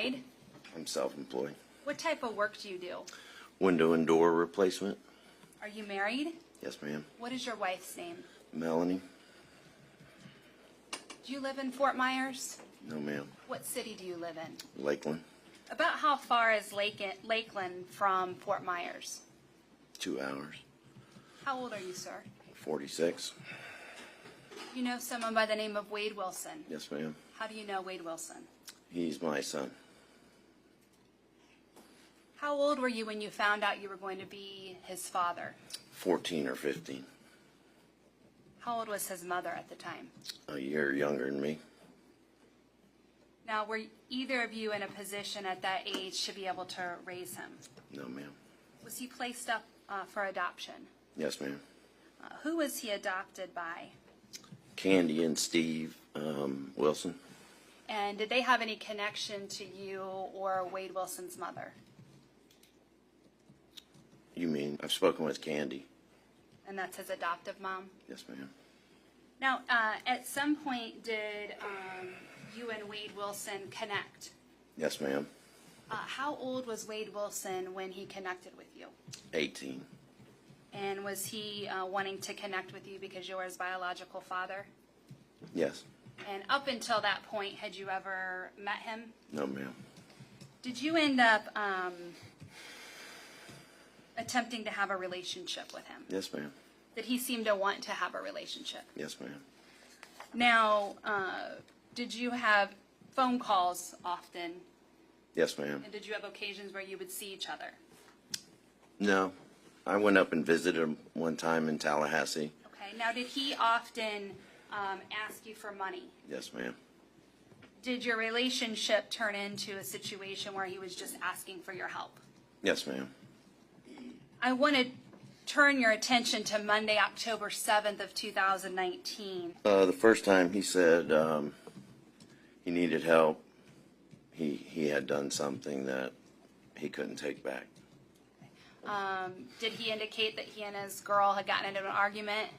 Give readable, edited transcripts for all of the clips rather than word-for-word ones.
employed? I'm self-employed. What type of work do you do? Window and door replacement. Are you married? Yes, ma'am. What is your wife's name? Melanie. Do you live in Fort Myers? No, ma'am. What city do you live in? Lakeland. About how far is Lakeland from Fort Myers? 2 hours. How old are you, sir? 46. You know someone by the name of Wade Wilson. Yes, ma'am. How do you know Wade Wilson? He's my son. How old were you when you found out you were going to be his father? 14 or 15. How old was his mother at the time? A year younger than me. Now, were either of you in a position at that age to be able to raise him? No, ma'am. Was he placed up for adoption? Yes, ma'am. Who was he adopted by? Candy and Steve Wilson. And did they have any connection to you or Wade Wilson's mother? You mean, I've spoken with Candy. And that's his adoptive mom? Yes, ma'am. Now, at some point, did you and Wade Wilson connect? Yes, ma'am. How old was Wade Wilson when he connected with you? 18. And was he wanting to connect with you because you're his biological father? Yes. And up until that point, had you ever met him? No, ma'am. Did you end up attempting to have a relationship with him? Yes, ma'am. Did he seem to want to have a relationship? Yes, ma'am. Now, did you have phone calls often? Yes, ma'am. And did you have occasions where you would see each other? No. I went up and visited him one time in Tallahassee. Okay. Now, did he often ask you for money? Yes, ma'am. Did your relationship turn into a situation where he was just asking for your help? Yes, ma'am. I want to turn your attention to Monday, October 7th of 2019. The first time he said he needed help, he had done something that he couldn't take back. Did he indicate that he and his girl had gotten into an argument?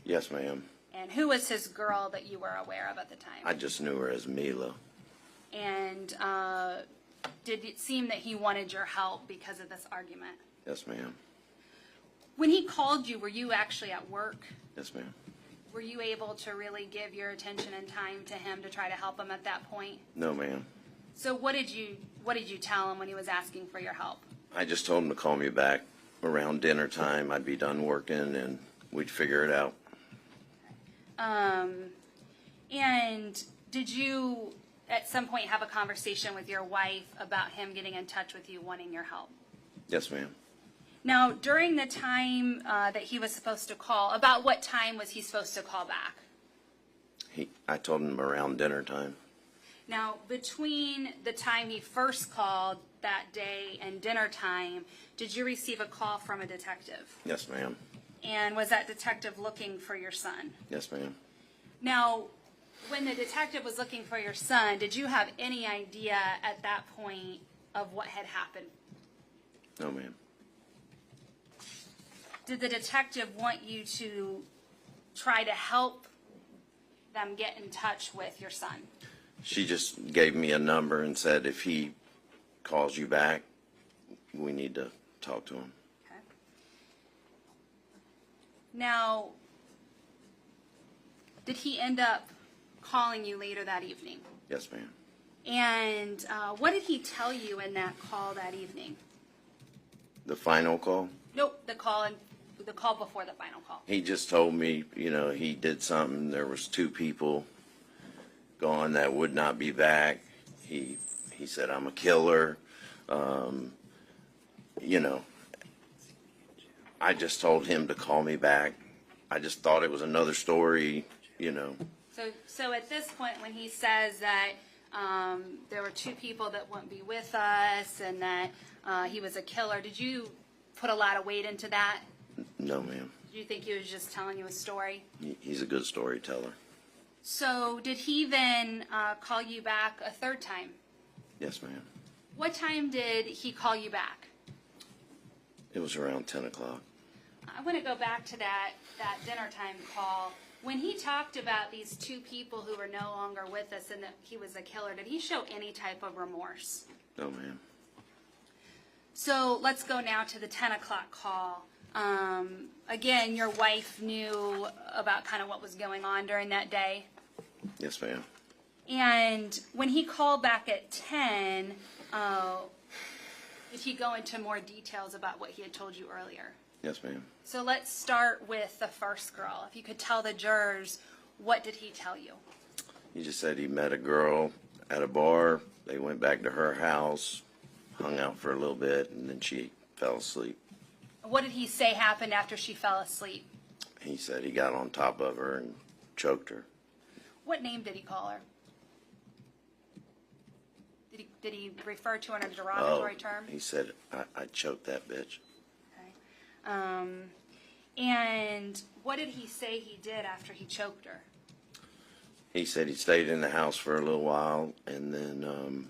Yes, ma'am. And who was his girl that you were aware of at the time? I just knew her as Mila. And did it seem that he wanted your help because of this argument? Yes, ma'am. When he called you, were you actually at work? Yes, ma'am. Were you able to really give your attention and time to him to try to help him at that point? No, ma'am. So what did you tell him when he was asking for your help? I just told him to call me back around dinner time. I'd be done working and we'd figure it out. And did you at some point have a conversation with your wife about him getting in touch with you wanting your help? Yes, ma'am. Now, during the time that he was supposed to call, about what time was he supposed to call back? I told him around dinner time. Now, between the time he first called that day and dinner time, did you receive a call from a detective? Yes, ma'am. And was that detective looking for your son? Yes, ma'am. Now, when the detective was looking for your son, did you have any idea at that point of what had happened? No, ma'am. Did the detective want you to try to help them get in touch with your son? She just gave me a number and said if he calls you back, we need to talk to him. Okay. Now, did he end up calling you later that evening? Yes, ma'am. And what did he tell you in that call that evening? The final call? Nope, the call before the final call. He just told me, he did something. There was 2 people gone that would not be back. He said, I'm a killer. I just told him to call me back. I just thought it was another story, So at this point, when he says that there were 2 people that wouldn't be with us and that he was a killer, did you put a lot of weight into that? No, ma'am. Did you think he was just telling you a story? He's a good storyteller. So did he then call you back a third time? Yes, ma'am. What time did he call you back? It was around 10 o'clock. I want to go back to that dinner time call. When he talked about these two people who were no longer with us and that he was a killer, did he show any type of remorse? No, ma'am. So let's go now to the 10 o'clock call. Again, your wife knew about kind of what was going on during that day. Yes, ma'am. And when he called back at 10, did he go into more details about what he had told you earlier? Yes, ma'am. So let's start with the first girl. If you could tell the jurors, what did he tell you? He just said he met a girl at a bar. They went back to her house, hung out for a little bit, and then she fell asleep. What did he say happened after she fell asleep? He said he got on top of her and choked her. What name did he call her? Did he refer to her in a derogatory term? He said, I choked that bitch. Okay. And what did he say he did after he choked her? He said he stayed in the house for a little while, and then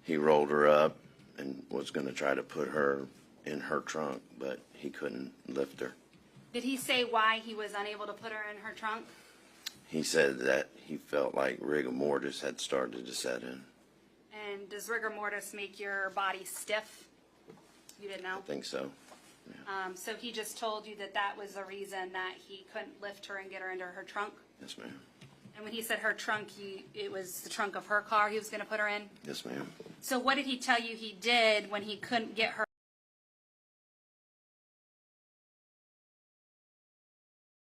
he rolled her up and was going to try to put her in her trunk, but he couldn't lift her. Did he say why he was unable to put her in her trunk? He said that he felt like rigor mortis had started to set in. And does rigor mortis make your body stiff? You didn't know? I think so. So he just told you that that was the reason that he couldn't lift her and get her into her trunk? Yes, ma'am. And when he said her trunk, it was the trunk of her car he was going to put her in? Yes, ma'am. So what did he tell you he did when he couldn't get her